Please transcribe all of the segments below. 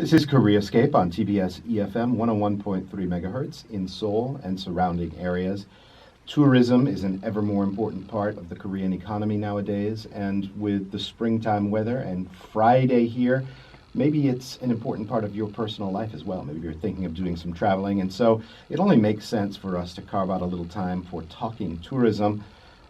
This is Koreascape on TBS EFM 101.3 megahertz in Seoul and surrounding areas. Tourism is an ever more important part of the Korean economy nowadays, and with the springtime weather and Friday here, maybe it's an important part of your personal life as well. Maybe you're thinking of doing some traveling, and so it only makes sense for us to carve out a little time for talking tourism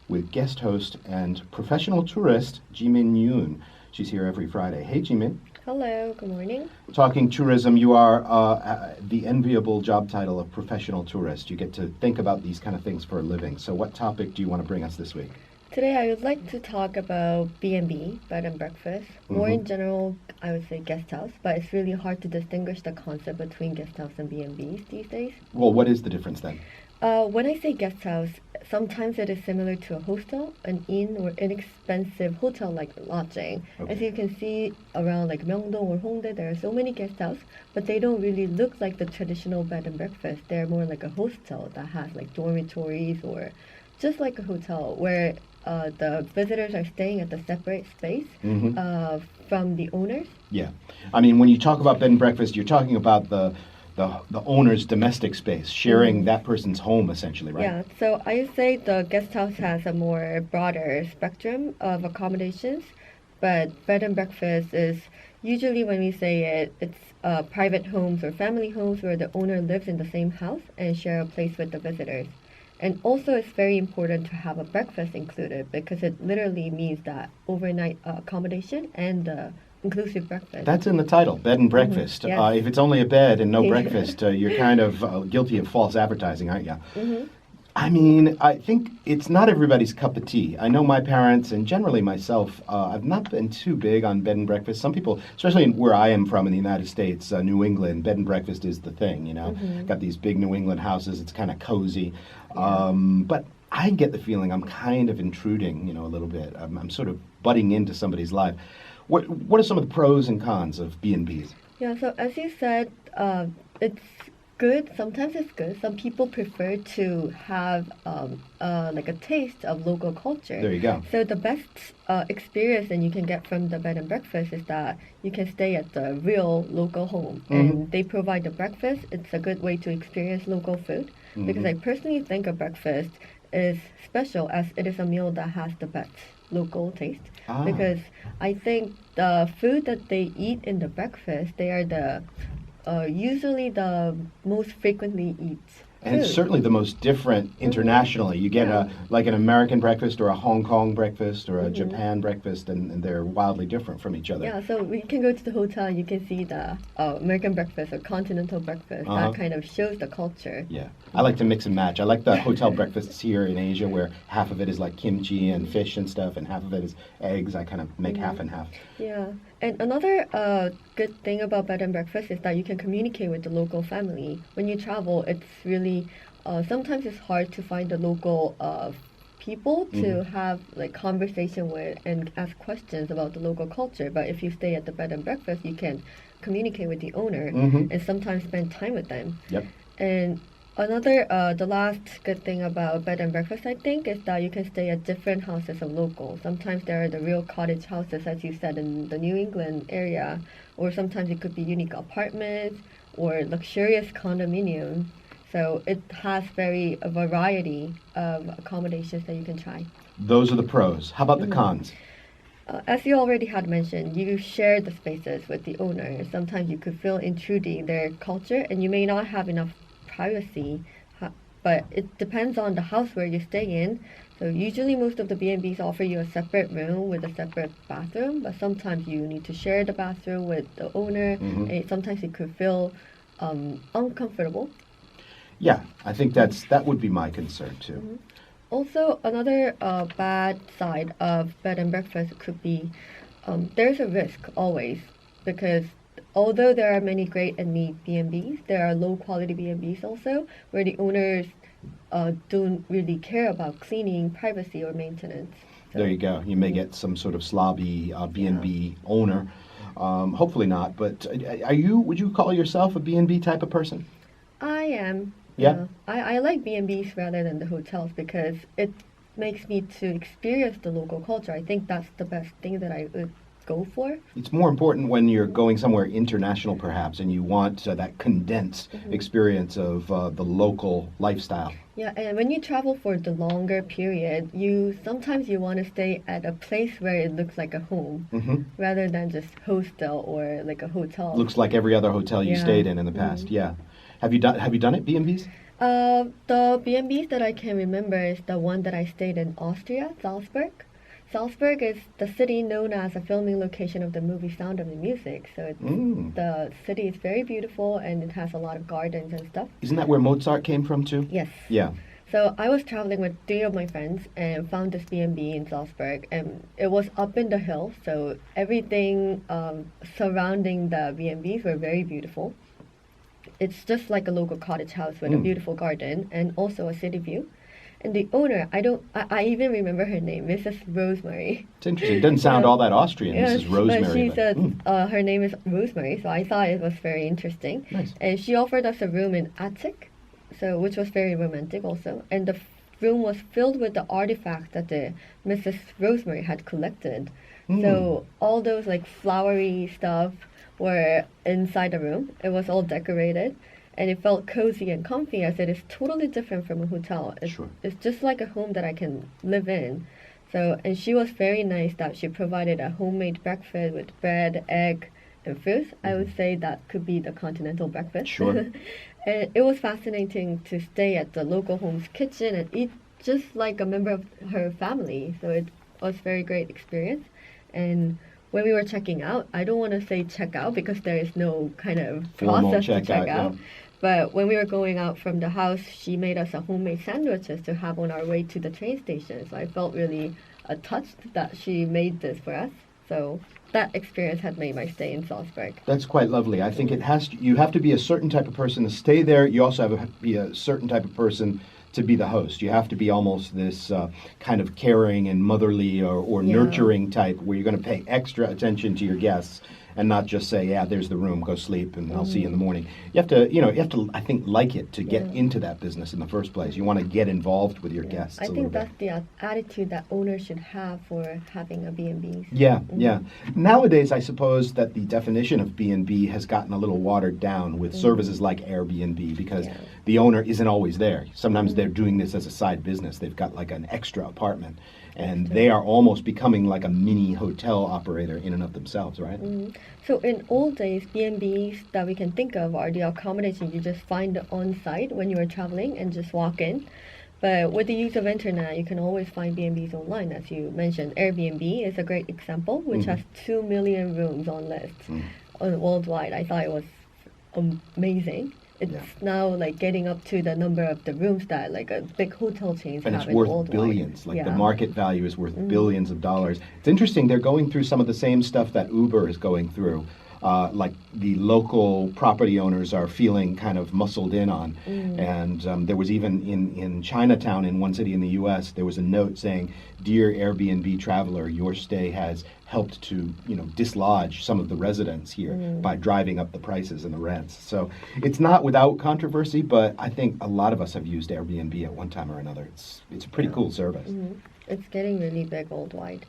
with guest host and professional tourist Jimin Yoon. She's here every Friday. Hey, Jimin. Hello, good morning. Talking tourism, you are the enviable job title of professional tourist. You get to think about these kind of things for a living. So what topic do you want to bring us this week? Today I would like to talk about B&B, bed and breakfast. More in general, I would say guest house, but it's really hard to distinguish the concept between guest house and B&Bs these days. Well, what is the difference then? When I say guest house, sometimes it is similar to a hostel, an inn, or inexpensive hotel-like lodging. Okay. As you can see around like Myeongdong or Hongdae, there are so many guest houses, but they don't really look like the traditional bed and breakfast. They're more like a hostel that has like dormitories or just like a hotel where the visitors are staying at the separate space from the owners. Yeah. I mean, when you talk about bed and breakfast, you're talking about the owner's domestic space, sharing that person's home, essentially, right? Yeah, so I would say the guest house has a more broader spectrum of accommodations, but bed and breakfast is usually when we say it, it's private homes or family homes where the owner lives in the same house and share a place with the visitors. And also, it's very important to have a breakfast included because it literally means that overnight accommodation and inclusive breakfast. That's in the title, bed and breakfast. Yes. If it's only a bed and no breakfast, you're kind of guilty of false advertising, aren't you? I mean, I think it's not everybody's cup of tea. I know my parents and generally myself, I've not been too big on bed and breakfast. Some people, especially where I am from in the United States, New England, bed and breakfast is the thing, you know. Got these big New England houses, it's kind of cozy. But I get the feeling I'm kind of intruding, you know, a little bit. I'm sort of butting into somebody's life. What are some of the pros and cons of B&Bs? Yeah, so as you said, it's good. Sometimes it's good. Some people prefer to have like a taste of local culture. There you go. So the best experience that you can get from the bed and breakfast is that you can stay at the real local home, and they provide the breakfast. It's a good way to experience local food because I personally think a breakfast is special as it is a meal that has the best local taste. Because I think the food that they eat in the breakfast, they are the usually the most frequently eat And it's food. certainly the most different internationally. You get like an American breakfast or a Hong Kong breakfast or a Japan breakfast, and they're wildly different from each other. Yeah, so we can go to the hotel and you can see the American breakfast or continental breakfast. That kind of shows the culture. Yeah, I like to mix and match. I like the hotel breakfasts here in Asia where half of it is like kimchi and fish and stuff, and half of it is eggs. I kind of make half and half. Yeah, and another good thing about bed and breakfast is that you can communicate with the local family. When you travel, it's really sometimes it's hard to find the local people to have like conversation with and ask questions about the local culture. But if you stay at the bed and breakfast, you can communicate with the owner and sometimes spend time with them. Yep. And another, the last good thing about bed and breakfast, I think, is that you can stay at different houses of locals. Sometimes there are the real cottage houses, as you said, in the New England area, or sometimes it could be unique apartments or luxurious condominium. So it has a variety of accommodations that you can try. Those are the pros. How about the cons? As you already had mentioned, you share the spaces with the owner. Sometimes you could feel intruding their culture, and you may not have enough privacy, but it depends on the house where you stay in. So usually most of the B&Bs offer you a separate room with a separate bathroom, but sometimes you need to share the bathroom with the owner, and sometimes it could feel uncomfortable. Yeah, I think that would be my concern too. Also, another bad side of bed and breakfast could be there's a risk always because although there are many great and neat B&Bs, there are low quality B&Bs also where the owners don't really care about cleaning, privacy, or maintenance. So, There you go. You may get some sort of slobby B&B owner. Hopefully not. But would you call yourself a B&B type of person? I am. Yeah. I like B&Bs rather than the hotels because it makes me to experience the local culture. I think that's the best thing that I would go for. It's more important when you're going somewhere international, perhaps, and you want that condensed experience of the local lifestyle. Yeah, and when you travel for the longer period, sometimes you want to stay at a place where it looks like a home, rather than just hostel or like a hotel. Looks like every other hotel you stayed in the past. Yeah. Have you done it, B&Bs? The B&Bs that I can remember is the one that I stayed in Austria, Salzburg. Salzburg is the city known as a filming location of the movie Sound of the Music. So the city is very beautiful and it has a lot of gardens and stuff. Isn't that where Mozart came from too? Yes. Yeah. So I was traveling with 3 of my friends and found this B&B in Salzburg, and it was up in the hill. So everything surrounding the B&Bs were very beautiful. It's just like a local cottage house with a beautiful garden and also a city view. And the owner, I even remember her name, Mrs. Rosemary. It's interesting. It doesn't sound all that Austrian, Yes, Mrs. Rosemary. but she said her name is Rosemary, so I thought it was very interesting. Nice. And she offered us a room in attic, which was very romantic also. And the room was filled with the artifacts that the Mrs. Rosemary had collected. So all those like flowery stuff were inside the room. It was all decorated. And it felt cozy and comfy, as it is totally different from a hotel. It's just like a home that I can live in. So, and she was very nice that she provided a homemade breakfast with bread, egg, and fruit. I would say that could be the continental breakfast. Sure. And it was fascinating to stay at the local home's kitchen and eat just like a member of her family. So it was a very great experience. And when we were checking out, I don't want to say check out because there is no kind of Formal process to check yeah. out. But when we were going out from the house, she made us a homemade sandwiches to have on our way to the train station. So I felt really touched that she made this for us. So that experience had made my stay in Salzburg. That's quite lovely. I think you have to be a certain type of person to stay there. You also have to be a certain type of person to be the host. You have to be almost this kind of caring and motherly or nurturing type where you're going to pay extra attention to your guests and not just say, yeah, there's the room, go sleep, and I'll see you in the morning. You have to, I think, like it to get into that business in the first place. You want to get involved with your guests. I think that's the attitude that owners should have for having a B&Bs. Yeah, yeah. Nowadays, I suppose that the definition of B&B has gotten a little watered down with services like Airbnb because the owner isn't always there. Sometimes they're doing this as a side business. They've got like an extra apartment. And they are almost becoming like a mini hotel operator in and of themselves, right? So in old days, B&Bs that we can think of are the accommodations you just find on site when you are traveling and just walk in. But with the use of internet, you can always find B&Bs online, as you mentioned. Airbnb is a great example, which has 2 million rooms on lists worldwide. I thought it was amazing. It's now like getting up to the number of the rooms that like a big hotel chains and have it's worth worldwide. Billions. Like the market value is worth billions of dollars. It's interesting. They're going through some of the same stuff that Uber is going through. Like the local property owners are feeling kind of muscled in on. And there was even in Chinatown, in one city in the U.S., there was a note saying, "Dear Airbnb traveler, your stay has helped to dislodge some of the residents here by driving up the prices and the rents." So it's not without controversy, but I think a lot of us have used Airbnb at one time or another. It's a pretty cool service. It's getting really big worldwide.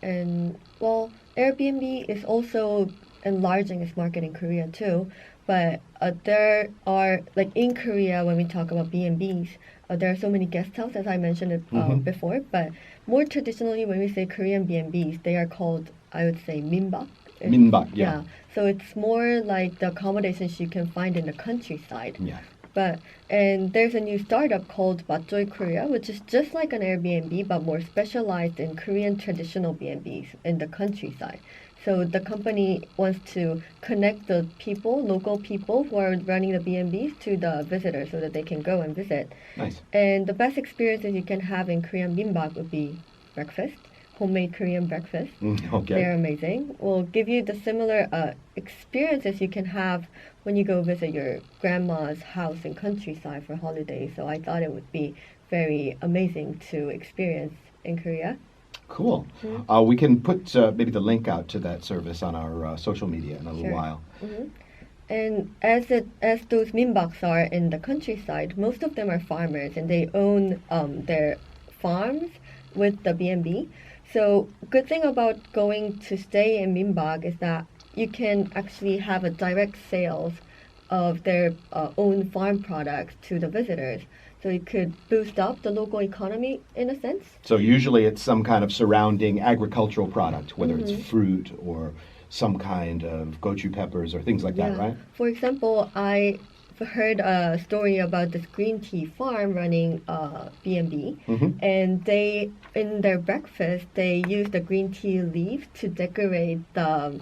And well, Airbnb is also enlarging its market in Korea too, but there are, like in Korea, when we talk about B&Bs, there are so many guest houses, as I mentioned it before, but more traditionally when we say Korean BnBs, they are called, I would say, minbak. Minbak, yeah. So it's more like the accommodations you can find in the countryside. Yeah. And there's a new startup called Matjoy Korea, which is just like an Airbnb, but more specialized in Korean traditional B&Bs in the countryside. So the company wants to connect the people, local people who are running the B&Bs to the visitors so that they can go and visit. Nice. And the best experiences you can have in Korean minbak would be breakfast, homemade Korean breakfast. Okay. They're amazing. We'll give you the similar experiences you can have when you go visit your grandma's house in countryside for holidays. So I thought it would be very amazing to experience in Korea. Cool. We can put maybe the link out to that service on our social media in a little while. And as those minbaks are in the countryside, most of them are farmers and they own their farms with the B&B. So good thing about going to stay in minbak is that you can actually have a direct sales of their own farm products to the visitors. So it could boost up the local economy in a sense. So usually it's some kind of surrounding agricultural product, whether it's fruit or some kind of gochu peppers or things like that, right? For example, I heard a story about this green tea farm running B&B, and they, in their breakfast, they use the green tea leaves to decorate the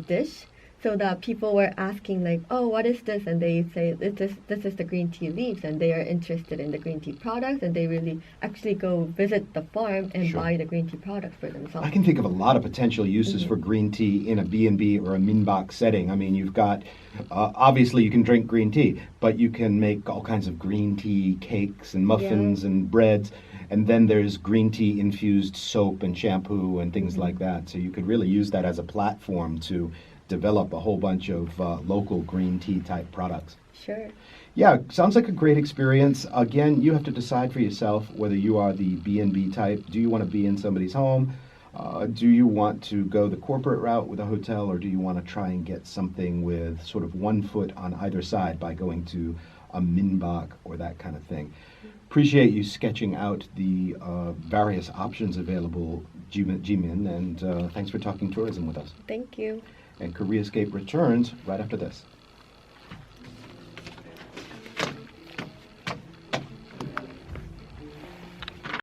dish. So that people were asking like, oh, what is this? And they say, this is the green tea leaves, and they are interested in the green tea products, and they really actually go visit the farm and buy the green tea products for themselves. I can think of a lot of potential uses for green tea in a B&B or a minbak setting. I mean, you've got, obviously you can drink green tea, but you can make all kinds of green tea cakes and muffins and breads. And then there's green tea infused soap and shampoo and things like that. So you could really use that as a platform to develop a whole bunch of local green tea type products. Sure. Yeah, sounds like a great experience. Again, you have to decide for yourself whether you are the B&B type. Do you want to be in somebody's home? Do you want to go the corporate route with a hotel, or do you want to try and get something with sort of one foot on either side by going to a minbak or that kind of thing? Appreciate you sketching out the various options available, Jimin, and thanks for talking tourism with us. Thank you. And Koreascape returns right after this.